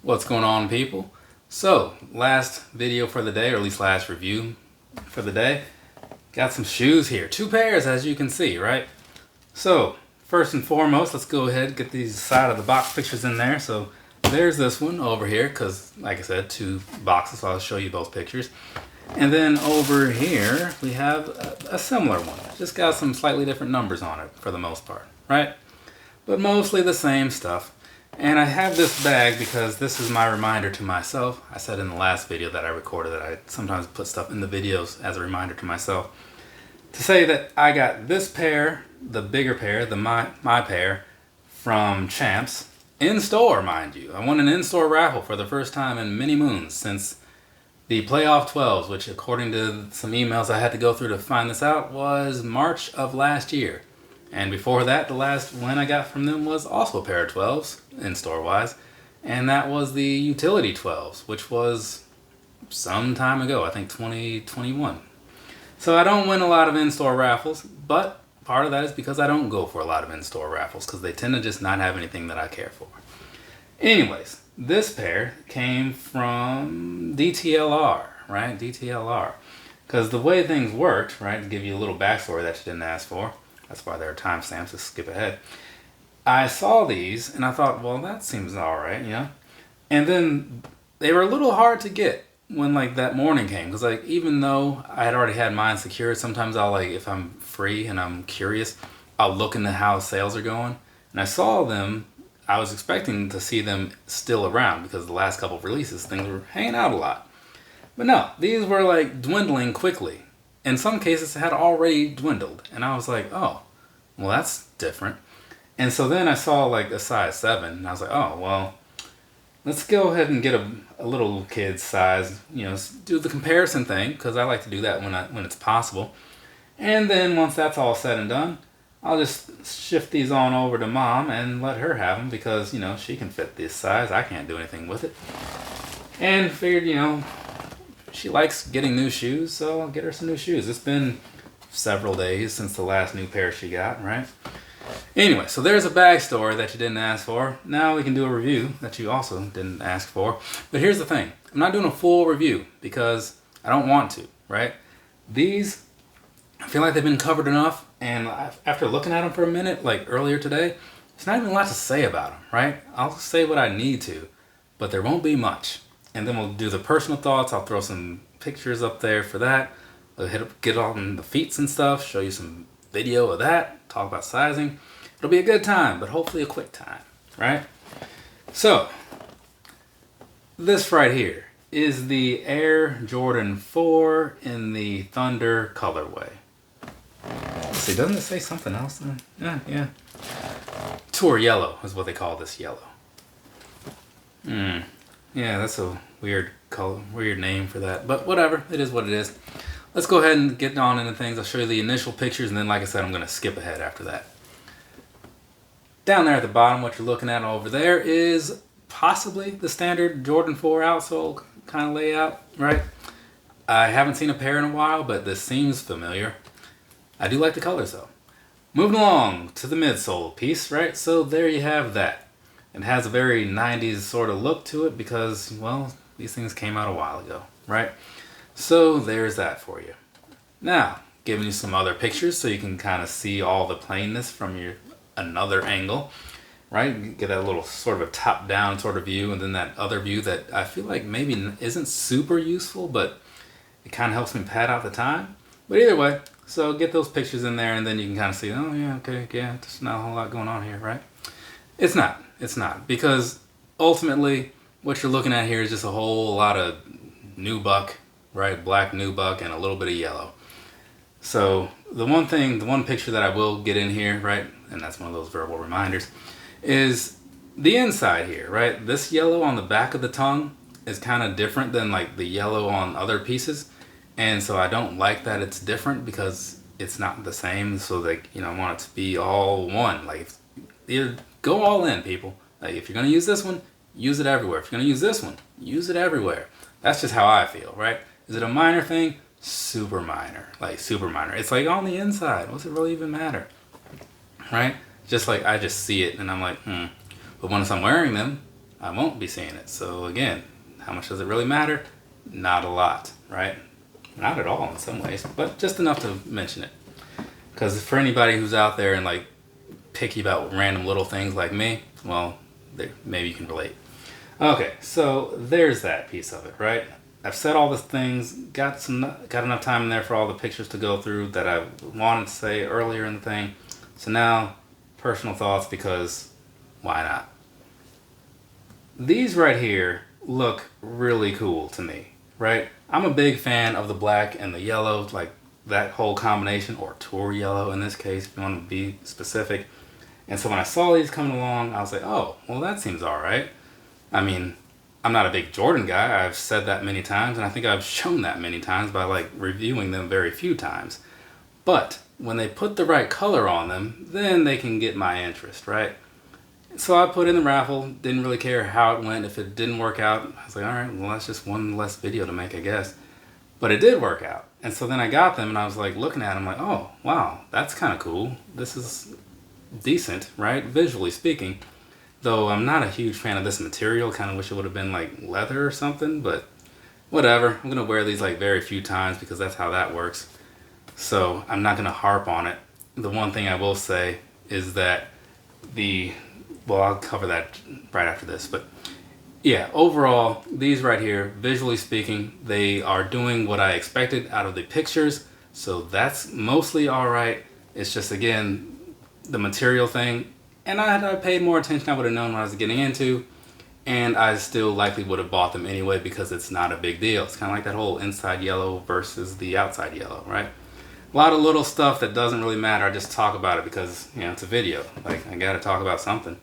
What's going on, people? So, last video for the day, or at least last review for the day, got some shoes here. 2 pairs, as you can see, right? So, first and foremost, let's go ahead and get these side of the box pictures in there. So, there's this one over here, because, like I said, 2 boxes, so I'll show you both pictures. And then over here, we have a similar one. Just got some slightly different numbers on it, for the most part, right? But mostly the same stuff. And I have this bag because this is my reminder to myself. I said in the last video that I recorded that I sometimes put stuff in the videos as a reminder to myself. To say that I got this pair, the bigger pair, my pair, from Champs, in store, mind you. I won an in-store raffle for the first time in many moons since the playoff 12s, which according to some emails I had to go through to find this out, was March of last year. And before that, the last win I got from them was also a pair of 12s, in-store wise. And that was the utility 12s, which was some time ago, I think 2021. So I don't win a lot of in-store raffles, but part of that is because I don't go for a lot of in-store raffles, because they tend to just not have anything that I care for. Anyways, this pair came from DTLR, right? DTLR. Because the way things worked, right, to give you a little backstory that you didn't ask for, that's why there are timestamps to skip ahead. I saw these and I thought, well, that seems alright, you know? And then they were a little hard to get when like that morning came. Because like even though I had already had mine secured, sometimes I'll like, if I'm free and I'm curious, I'll look into how sales are going. And I saw them, I was expecting to see them still around because the last couple of releases, things were hanging out a lot. But no, these were like dwindling quickly. In some cases, it had already dwindled. And I was like, oh, well, that's different. And so then I saw like a size 7. And I was like, oh, well, let's go ahead and get a little kid's size. You know, do the comparison thing. Because I like to do that when it's possible. And then once that's all said and done, I'll just shift these on over to mom and let her have them. Because, you know, she can fit this size. I can't do anything with it. And figured, you know, she likes getting new shoes, so I'll get her some new shoes. It's been several days since the last new pair she got, right? Anyway, so there's a bag story that you didn't ask for. Now we can do a review that you also didn't ask for. But here's the thing. I'm not doing a full review because I don't want to, right? These, I feel like they've been covered enough. And after looking at them for a minute, like earlier today, there's not even a lot to say about them, right? I'll say what I need to, but there won't be much. And then we'll do the personal thoughts. I'll throw some pictures up there for that. We'll get on the feet and stuff, show you some video of that, talk about sizing. It'll be a good time, but hopefully a quick time, right? So, this right here is the Air Jordan 4 in the Thunder colorway. Let's see, doesn't it say something else then? Yeah. Tour yellow is what they call this yellow. Yeah, that's a weird color, weird name for that. But whatever, it is what it is. Let's go ahead and get on into things. I'll show you the initial pictures, and then like I said, I'm going to skip ahead after that. Down there at the bottom, what you're looking at over there is possibly the standard Jordan 4 outsole kind of layout, right? I haven't seen a pair in a while, but this seems familiar. I do like the colors though. Moving along to the midsole piece, right? So there you have that. It has a very 90s sort of look to it because, well, these things came out a while ago, right? So there's that for you. Now, giving you some other pictures so you can kind of see all the plainness from another angle, right? Get that little sort of a top-down sort of view, and then that other view that I feel like maybe isn't super useful, but it kind of helps me pad out the time. But either way, so get those pictures in there, and then you can kind of see, oh yeah, okay, yeah, there's not a whole lot going on here, right? It's not. It's not, because ultimately what you're looking at here is just a whole lot of nubuck, right? Black nubuck and a little bit of yellow. So the one picture that I will get in here, right? And that's one of those verbal reminders, is the inside here, right? This yellow on the back of the tongue is kind of different than like the yellow on other pieces. And so I don't like that it's different because it's not the same. So like, you know, I want it to be all one. Like, either go all in, people. Like, if you're going to use this one, use it everywhere. If you're going to use this one, use it everywhere. That's just how I feel, right? Is it a minor thing? Super minor. Like, super minor. It's like on the inside. What's it really even matter? Right? Just like, I just see it and I'm like, But once I'm wearing them, I won't be seeing it. So again, how much does it really matter? Not a lot, right? Not at all in some ways, but just enough to mention it. Because for anybody who's out there and like picky about random little things like me, well, maybe you can relate. Okay, so there's that piece of it, right? I've said all the things, got enough time in there for all the pictures to go through that I wanted to say earlier in the thing. So now, personal thoughts, because why not? These right here look really cool to me, right? I'm a big fan of the black and the yellow, like that whole combination, or tour yellow in this case, if you want to be specific. And so when I saw these coming along, I was like, oh, well, that seems all right. I mean, I'm not a big Jordan guy. I've said that many times, and I think I've shown that many times by like reviewing them very few times. But when they put the right color on them, then they can get my interest, right? So I put in the raffle, didn't really care how it went. If it didn't work out, I was like, all right, well, that's just one less video to make, I guess. But it did work out. And so then I got them, and I was like looking at them like, oh, wow, that's kind of cool. This is decent, right? Visually speaking. Though I'm not a huge fan of this material. Kind of wish it would have been like leather or something, but whatever. I'm going to wear these like very few times because that's how that works. So I'm not going to harp on it. The one thing I will say is that well, I'll cover that right after this, but yeah, overall, these right here, visually speaking, they are doing what I expected out of the pictures. So that's mostly all right. It's just, again, the material thing. And had I paid more attention, I would have known what I was getting into. And I still likely would have bought them anyway because it's not a big deal. It's kind of like that whole inside yellow versus the outside yellow, right? A lot of little stuff that doesn't really matter. I just talk about it because, you know, it's a video. Like, I got to talk about something.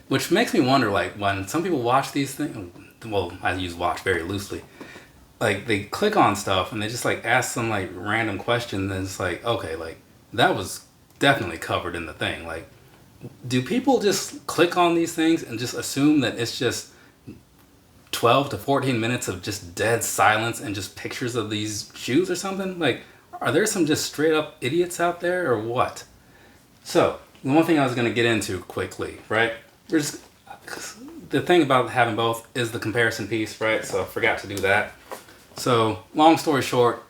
Which makes me wonder, like, when some people watch these things, well, I use watch very loosely, like, they click on stuff and they just, like, ask some, like, random question, and it's like, okay, like, that was definitely covered in the thing. Like, do people just click on these things and just assume that it's just 12 to 14 minutes of just dead silence and just pictures of these shoes or something? Like, are there some just straight up idiots out there or what? So, the one thing I was going to get into quickly, right? The thing about having both is the comparison piece, right? So I forgot to do that. So long story short,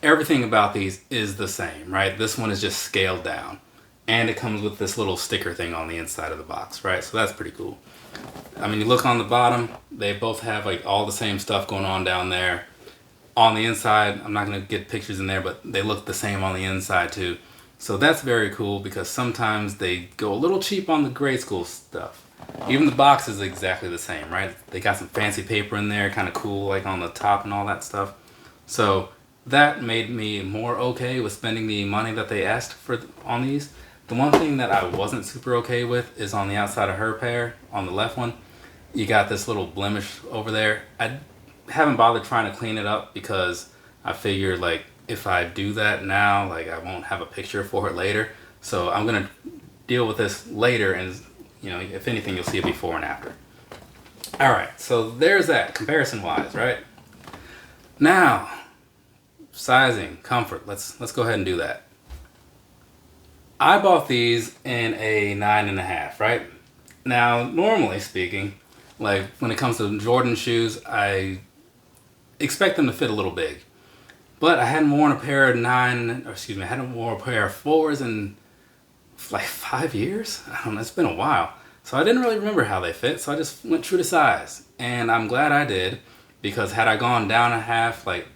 everything about these is the same, right? This one is just scaled down. And it comes with this little sticker thing on the inside of the box, right? So that's pretty cool. I mean, you look on the bottom, they both have like all the same stuff going on down there. On the inside, I'm not going to get pictures in there, but they look the same on the inside too. So that's very cool because sometimes they go a little cheap on the grade school stuff. Even the box is exactly the same, right? They got some fancy paper in there, kind of cool, like on the top and all that stuff. So that made me more okay with spending the money that they asked for on these. The one thing that I wasn't super okay with is on the outside of her pair, on the left one, you got this little blemish over there. I haven't bothered trying to clean it up because I figured like if I do that now, like I won't have a picture for it later. So I'm gonna deal with this later, and you know, if anything, you'll see a before and after. All right, so there's that comparison wise, right? Now, sizing, comfort. Let's go ahead and do that. I bought these in a 9.5, right? Now, normally speaking, like when it comes to Jordan shoes, I expect them to fit a little big. But I hadn't worn a pair of I hadn't worn a pair of 4s in like 5 years. I don't know, it's been a while. So I didn't really remember how they fit, so I just went true to size. And I'm glad I did, because had I gone down a half, like,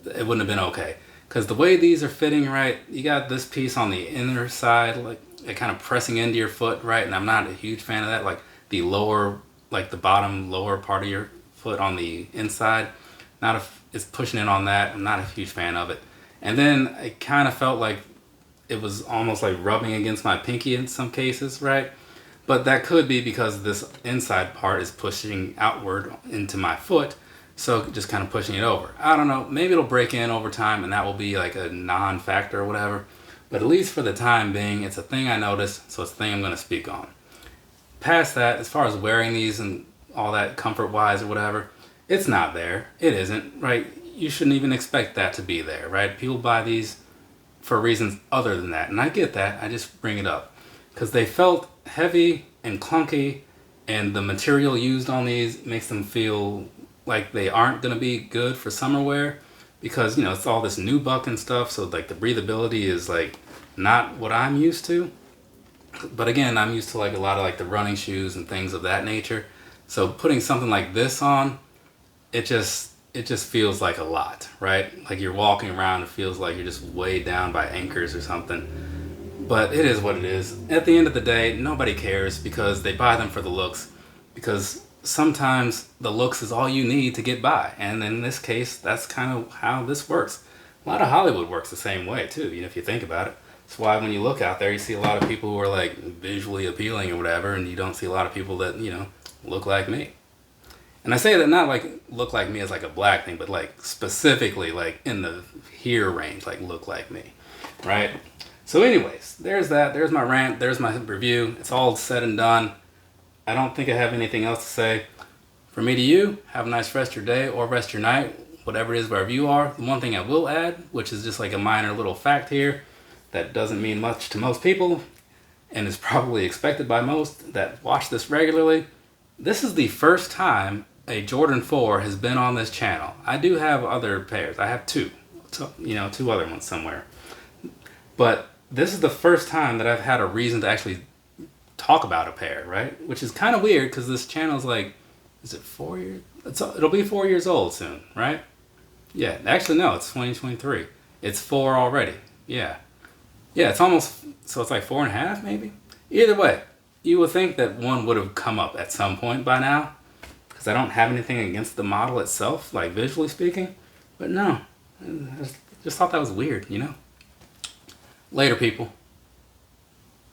it wouldn't have been okay. Because the way these are fitting, right, you got this piece on the inner side, like, it kind of pressing into your foot, right? And I'm not a huge fan of that, like the lower, like the bottom lower part of your foot on the inside. It's pushing in on that. I'm not a huge fan of it. And then it kind of felt like it was almost like rubbing against my pinky in some cases, right? But that could be because this inside part is pushing outward into my foot, so just kind of pushing it over. I don't know, maybe it'll break in over time and that will be like a non-factor or whatever. But at least for the time being, it's a thing I noticed, so it's a thing I'm going to speak on. Past that, as far as wearing these and all that comfort-wise or whatever, it's not there. It isn't, right? You shouldn't even expect that to be there, right? People buy these for reasons other than that, and I get that. I just bring it up because they felt heavy and clunky, and the material used on these makes them feel like they aren't going to be good for summer wear, because you know it's all this nubuck and stuff, so like the breathability is like not what I'm used to. But again, I'm used to like a lot of like the running shoes and things of that nature, so putting something like this on, it just feels like a lot, right? Like you're walking around, it feels like you're just weighed down by anchors or something. But it is what it is. At the end of the day, nobody cares because they buy them for the looks. Because sometimes the looks is all you need to get by. And in this case, that's kind of how this works. A lot of Hollywood works the same way too, you know, if you think about it. That's why when you look out there, you see a lot of people who are like visually appealing or whatever, and you don't see a lot of people that, you know, look like me. And I say that not like look like me as like a black thing, but like specifically like in the here range, like look like me, right? So anyways, there's that. There's my rant. There's my review. It's all said and done. I don't think I have anything else to say. From me to you, have a nice rest of your day or rest of your night, whatever it is, wherever you are. The one thing I will add, which is just like a minor little fact here that doesn't mean much to most people and is probably expected by most that watch this regularly. This is the first time a Jordan 4 has been on this channel. I do have other pairs. I have two other ones somewhere. But this is the first time that I've had a reason to actually talk about a pair, right? Which is kind of weird because this channel is like, is it 4 years? It'll be 4 years old soon, right? Yeah, actually no, it's 2023. It's 4 already. Yeah, it's almost, so it's like 4.5 maybe? Either way, you would think that one would have come up at some point by now, because I don't have anything against the model itself, like visually speaking. But no, I just thought that was weird, you know? Later, people.